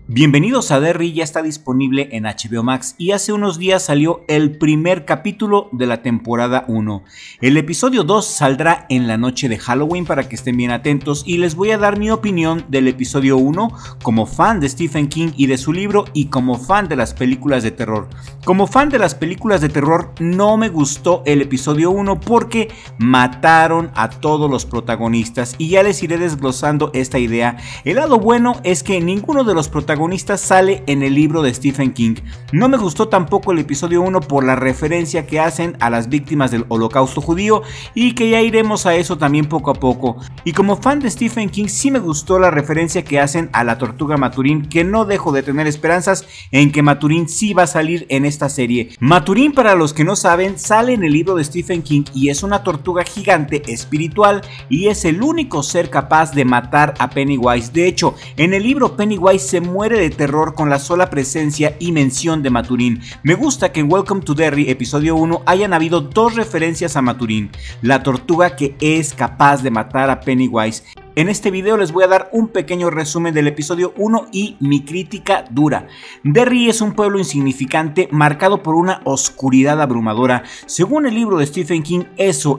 Bienvenidos a Derry, ya está disponible en HBO Max y hace unos días salió el primer capítulo de la temporada 1. El episodio 2 saldrá en la noche de Halloween para que estén bien atentos y les voy a dar mi opinión del episodio 1 como fan de Stephen King y de su libro y como fan de las películas de terror. Como fan de las películas de terror no me gustó el episodio 1 porque mataron a todos los protagonistas y ya les iré desglosando esta idea. El lado bueno es que ninguno de los protagonistas sale en el libro de Stephen King. No me gustó tampoco el episodio 1 por la referencia que hacen a las víctimas del Holocausto judío y que ya iremos a eso también poco a poco. Y como fan de Stephen King sí me gustó la referencia que hacen a la tortuga Maturín, que no dejo de tener esperanzas en que Maturín sí va a salir en esta serie. Maturín, para los que no saben, sale en el libro de Stephen King y es una tortuga gigante espiritual y es el único ser capaz de matar a Pennywise. De hecho, en el libro Pennywise se muere de terror con la sola presencia y mención de Maturín. Me gusta que en Welcome to Derry episodio 1 hayan habido dos referencias a Maturín, la tortuga que es capaz de matar a Pennywise. En este video les voy a dar un pequeño resumen del episodio 1 y mi crítica dura. Derry es un pueblo insignificante marcado por una oscuridad abrumadora. Según el libro de Stephen King,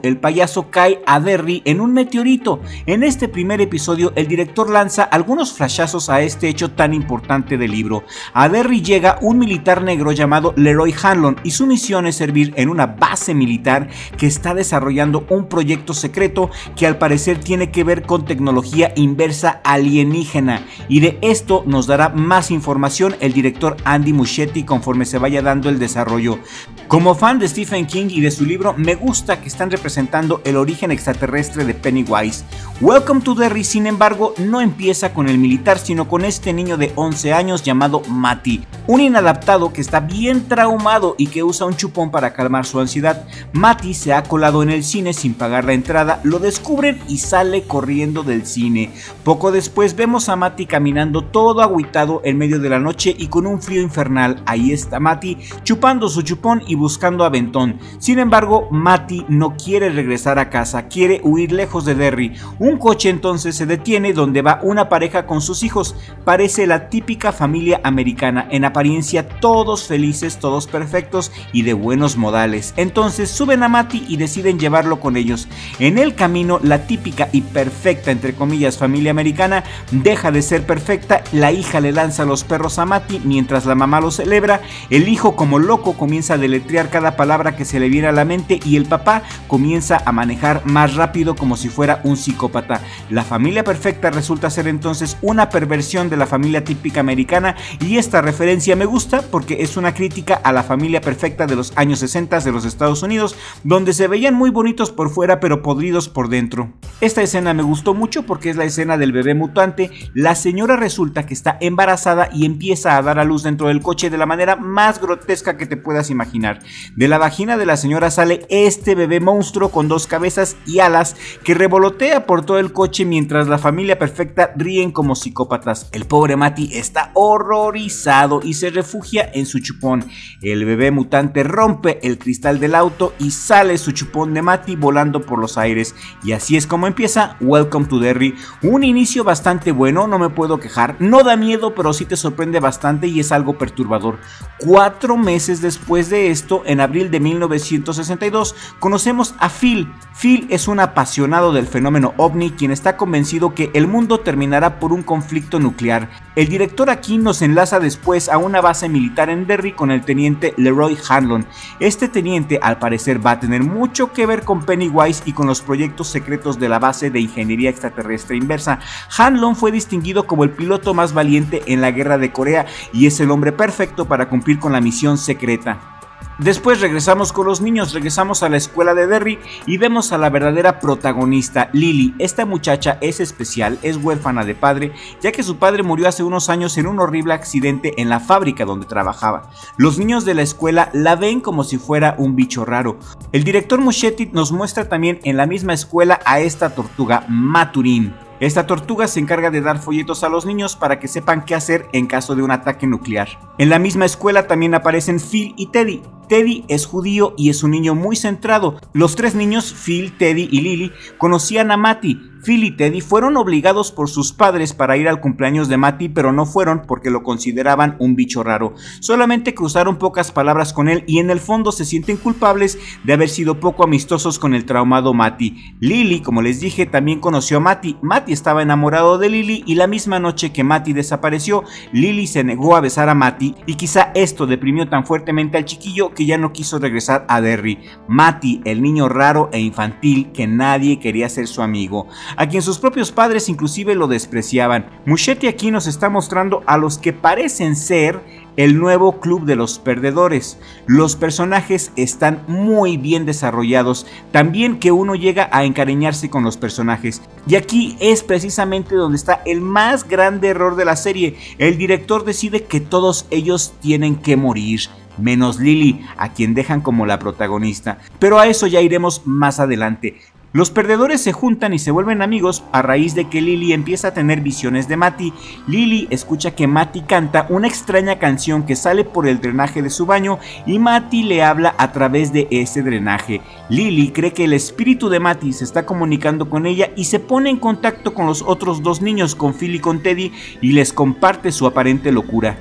el payaso cae a Derry en un meteorito. En este primer episodio el director lanza algunos flashazos a este hecho tan importante del libro. A Derry llega un militar negro llamado Leroy Hanlon y su misión es servir en una base militar que está desarrollando un proyecto secreto que al parecer tiene que ver con tecnología inversa alienígena, y de esto nos dará más información el director Andy Muschietti conforme se vaya dando el desarrollo. Como fan de Stephen King y de su libro, me gusta que están representando el origen extraterrestre de Pennywise. Welcome to Derry, sin embargo, no empieza con el militar, sino con este niño de 11 años llamado Matty, un inadaptado que está bien traumado y que usa un chupón para calmar su ansiedad. Matty se ha colado en el cine sin pagar la entrada, lo descubren y sale corriendo del cine. Poco después vemos a Matty caminando todo agüitado en medio de la noche y con un frío infernal. Ahí está Matty chupando su chupón y buscando aventón. Sin embargo, Matty no quiere regresar a casa, quiere huir lejos de Derry. Un coche entonces se detiene donde va una pareja con sus hijos. Parece la típica familia americana, en apariencia todos felices, todos perfectos y de buenos modales. Entonces suben a Matty y deciden llevarlo con ellos. En el camino, la típica y perfecta, entre comillas, familia americana deja de ser perfecta. La hija le lanza los perros a Matty mientras la mamá lo celebra. El hijo, como loco, comienza a deletrear cada palabra que se le viene a la mente y el papá comienza a manejar más rápido como si fuera un psicópata. La familia perfecta resulta ser entonces una perversión de la familia típica americana, y esta referencia me gusta porque es una crítica a la familia perfecta de los años 60 de los Estados Unidos, donde se veían muy bonitos por fuera pero podridos por dentro. Esta escena me gustó mucho porque es la escena del bebé mutante. La señora resulta que está embarazada y empieza a dar a luz dentro del coche de la manera más grotesca que te puedas imaginar. De la vagina de la señora sale este bebé monstruo con dos cabezas y alas que revolotea por todo el coche mientras la familia perfecta ríen como psicópatas. El pobre Matty está horrorizado y se refugia en su chupón. El bebé mutante rompe el cristal del auto y sale su chupón de Matty volando por los aires. Y así es como empieza Welcome to Derry. Un inicio bastante bueno, no me puedo quejar. No da miedo, pero sí te sorprende bastante y es algo perturbador. 4 meses después de esto, en abril de 1962, conocemos a Phil. Phil es un apasionado del fenómeno ovni, quien está convencido que el mundo terminará por un conflicto nuclear. El director aquí nos enlaza después a una base militar en Derry con el teniente Leroy Hanlon. Este teniente al parecer va a tener mucho que ver con Pennywise y con los proyectos secretos de la base de ingeniería extraterrestre inversa. Hanlon fue distinguido como el piloto más valiente en la guerra de Corea y es el hombre perfecto para cumplir con la misión secreta. Después regresamos con los niños, regresamos a la escuela de Derry y vemos a la verdadera protagonista, Lily. Esta muchacha es especial, es huérfana de padre, ya que su padre murió hace unos años en un horrible accidente en la fábrica donde trabajaba. Los niños de la escuela la ven como si fuera un bicho raro. El director Muschietti nos muestra también en la misma escuela a esta tortuga, Maturín. Esta tortuga se encarga de dar folletos a los niños para que sepan qué hacer en caso de un ataque nuclear. En la misma escuela también aparecen Phil y Teddy. Teddy es judío y es un niño muy centrado. Los tres niños, Phil, Teddy y Lily, conocían a Matty. Phil y Teddy fueron obligados por sus padres para ir al cumpleaños de Matty, pero no fueron porque lo consideraban un bicho raro. Solamente cruzaron pocas palabras con él y en el fondo se sienten culpables de haber sido poco amistosos con el traumado Matty. Lily, como les dije, también conoció a Matty. Matty estaba enamorado de Lily y la misma noche que Matty desapareció, Lily se negó a besar a Matty y quizá esto deprimió tan fuertemente al chiquillo que ya no quiso regresar a Derry. Matty, el niño raro e infantil que nadie quería ser su amigo, a quien sus propios padres inclusive lo despreciaban. Muschietti aquí nos está mostrando a los que parecen ser el nuevo club de los perdedores. Los personajes están muy bien desarrollados, también que uno llega a encariñarse con los personajes. Y aquí es precisamente donde está el más grande error de la serie. El director decide que todos ellos tienen que morir, menos Lily, a quien dejan como la protagonista. Pero a eso ya iremos más adelante. Los perdedores se juntan y se vuelven amigos a raíz de que Lily empieza a tener visiones de Matty. Lily escucha que Matty canta una extraña canción que sale por el drenaje de su baño y Matty le habla a través de ese drenaje. Lily cree que el espíritu de Matty se está comunicando con ella y se pone en contacto con los otros dos niños, con Phil y con Teddy, y les comparte su aparente locura.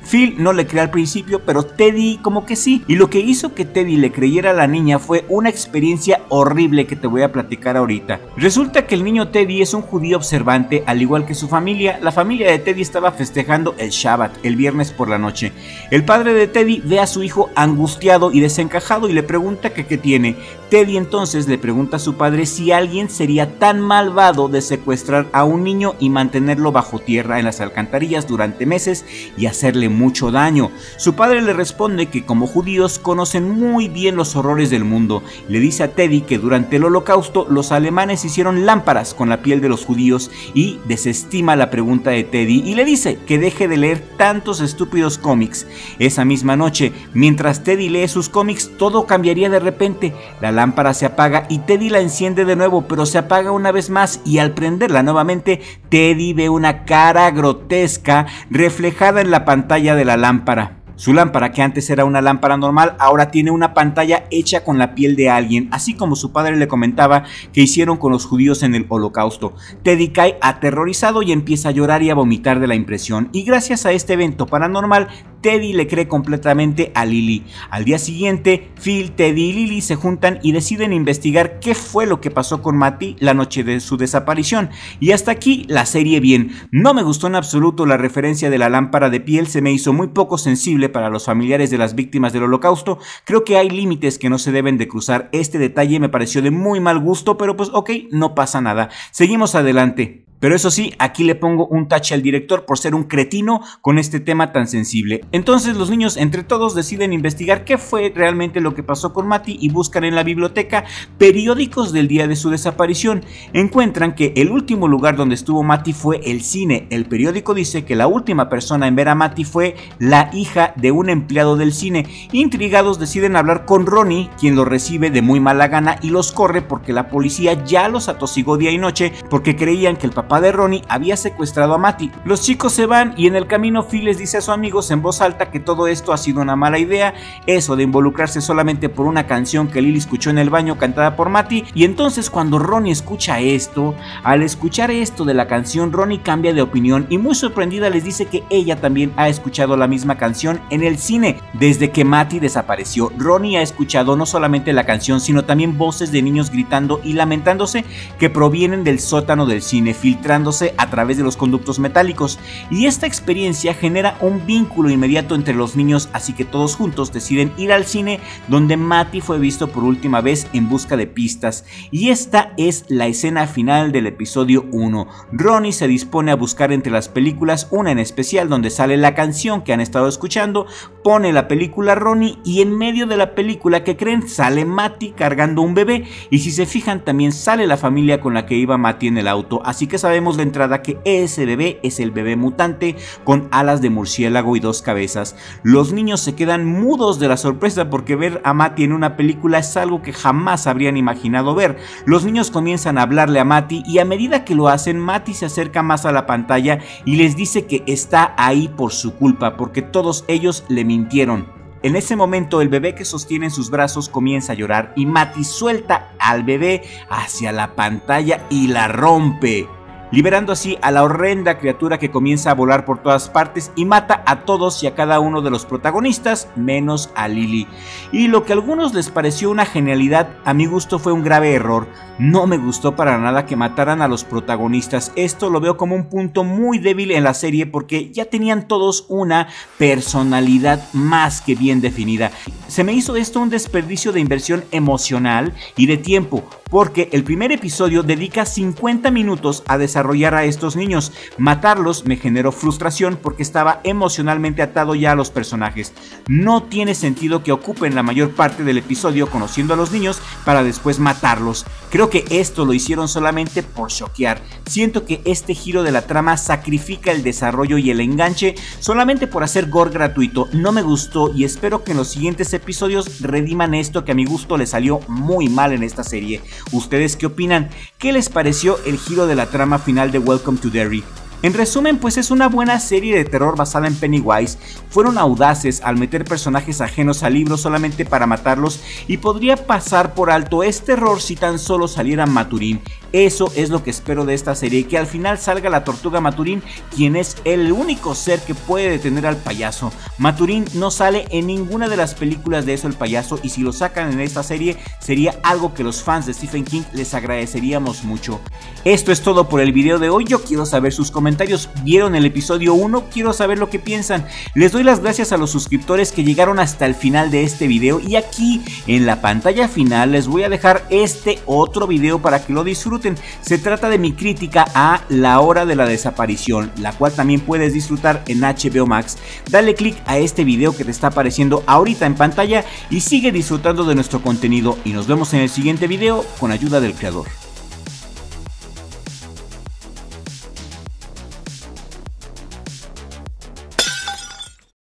Phil no le cree al principio, pero Teddy como que sí. Y lo que hizo que Teddy le creyera a la niña fue una experiencia horrible que te voy a platicar ahorita. Resulta que el niño Teddy es un judío observante, al igual que su familia. La familia de Teddy estaba festejando el Shabbat, el viernes por la noche. El padre de Teddy ve a su hijo angustiado y desencajado y le pregunta que qué tiene. Teddy entonces le pregunta a su padre si alguien sería tan malvado de secuestrar a un niño y mantenerlo bajo tierra en las alcantarillas durante meses y hacerle mucho daño. Su padre le responde que como judíos conocen muy bien los horrores del mundo. Le dice a Teddy que durante el Holocausto los alemanes hicieron lámparas con la piel de los judíos y desestima la pregunta de Teddy y le dice que deje de leer tantos estúpidos cómics. Esa misma noche, mientras Teddy lee sus cómics, todo cambiaría de repente. La lámpara se apaga y Teddy la enciende de nuevo, pero se apaga una vez más y al prenderla nuevamente, Teddy ve una cara grotesca reflejada en la pantalla de la lámpara. Su lámpara, que antes era una lámpara normal, ahora tiene una pantalla hecha con la piel de alguien, así como su padre le comentaba que hicieron con los judíos en el Holocausto. Teddy cae aterrorizado y empieza a llorar y a vomitar de la impresión, y gracias a este evento paranormal, Teddy le cree completamente a Lily. Al día siguiente, Phil, Teddy y Lily se juntan y deciden investigar qué fue lo que pasó con Matty la noche de su desaparición. Y hasta aquí la serie bien. No me gustó en absoluto la referencia de la lámpara de piel, se me hizo muy poco sensible para los familiares de las víctimas del Holocausto. Creo que hay límites que no se deben de cruzar. Este detalle me pareció de muy mal gusto, pero pues ok, no pasa nada. Seguimos adelante. Pero eso sí, aquí le pongo un tache al director por ser un cretino con este tema tan sensible. Entonces los niños entre todos deciden investigar qué fue realmente lo que pasó con Matty y buscan en la biblioteca periódicos del día de su desaparición. Encuentran que el último lugar donde estuvo Matty fue el cine. El periódico dice que la última persona en ver a Matty fue la hija de un empleado del cine. Intrigados deciden hablar con Ronnie, quien los recibe de muy mala gana y los corre porque la policía ya los atosigó día y noche porque creían que el papá de Ronnie había secuestrado a Matty. Los chicos se van y en el camino Phil les dice a sus amigos en voz alta que todo esto ha sido una mala idea, eso de involucrarse solamente por una canción que Lily escuchó en el baño cantada por Matty. Y entonces cuando Ronnie escucha esto, al escuchar esto de la canción, Ronnie cambia de opinión y muy sorprendida les dice que ella también ha escuchado la misma canción en el cine. Desde que Matty desapareció, Ronnie ha escuchado no solamente la canción sino también voces de niños gritando y lamentándose que provienen del sótano del cine, filtrándose a través de los conductos metálicos, y esta experiencia genera un vínculo inmediato entre los niños, así que todos juntos deciden ir al cine donde Matty fue visto por última vez en busca de pistas. Y esta es la escena final del episodio 1. Ronnie se dispone a buscar entre las películas una en especial donde sale la canción que han estado escuchando, pone la película Ronnie y en medio de la película, ¿qué creen? Sale Matty cargando un bebé, y si se fijan también sale la familia con la que iba Matty en el auto, así que sabemos de entrada que ese bebé es el bebé mutante con alas de murciélago y dos cabezas. Los niños se quedan mudos de la sorpresa porque ver a Matty en una película es algo que jamás habrían imaginado ver. Los niños comienzan a hablarle a Matty y a medida que lo hacen, Matty se acerca más a la pantalla y les dice que está ahí por su culpa, porque todos ellos le mintieron. En ese momento el bebé que sostiene en sus brazos comienza a llorar y Matty suelta al bebé hacia la pantalla y la rompe, liberando así a la horrenda criatura que comienza a volar por todas partes y mata a todos y a cada uno de los protagonistas, menos a Lily. Y lo que a algunos les pareció una genialidad, a mi gusto fue un grave error. No me gustó para nada que mataran a los protagonistas. Esto lo veo como un punto muy débil en la serie porque ya tenían todos una personalidad más que bien definida. Se me hizo esto un desperdicio de inversión emocional y de tiempo, porque el primer episodio dedica 50 minutos a desarrollar a estos niños. Matarlos me generó frustración porque estaba emocionalmente atado ya a los personajes. No tiene sentido que ocupen la mayor parte del episodio conociendo a los niños para después matarlos. Creo que esto lo hicieron solamente por choquear. Siento que este giro de la trama sacrifica el desarrollo y el enganche solamente por hacer gore gratuito. No me gustó y espero que en los siguientes episodios rediman esto que a mi gusto le salió muy mal en esta serie. ¿Ustedes qué opinan? ¿Qué les pareció el giro de la trama final de Welcome to Derry? En resumen, pues es una buena serie de terror basada en Pennywise. Fueron audaces al meter personajes ajenos al libro solamente para matarlos y podría pasar por alto este error si tan solo saliera Maturín. Eso es lo que espero de esta serie, que al final salga la tortuga Maturín, quien es el único ser que puede detener al payaso. Maturín no sale en ninguna de las películas de Eso el Payaso y si lo sacan en esta serie sería algo que los fans de Stephen King les agradeceríamos mucho. Esto es todo por el video de hoy. Yo quiero saber sus comentarios. ¿Vieron el episodio 1? Quiero saber lo que piensan. Les doy las gracias a los suscriptores que llegaron hasta el final de este video y aquí en la pantalla final les voy a dejar este otro video para que lo disfruten. Se trata de mi crítica a La Hora de la Desaparición, la cual también puedes disfrutar en HBO Max. Dale click a este video que te está apareciendo ahorita en pantalla y sigue disfrutando de nuestro contenido y nos vemos en el siguiente video con ayuda del creador.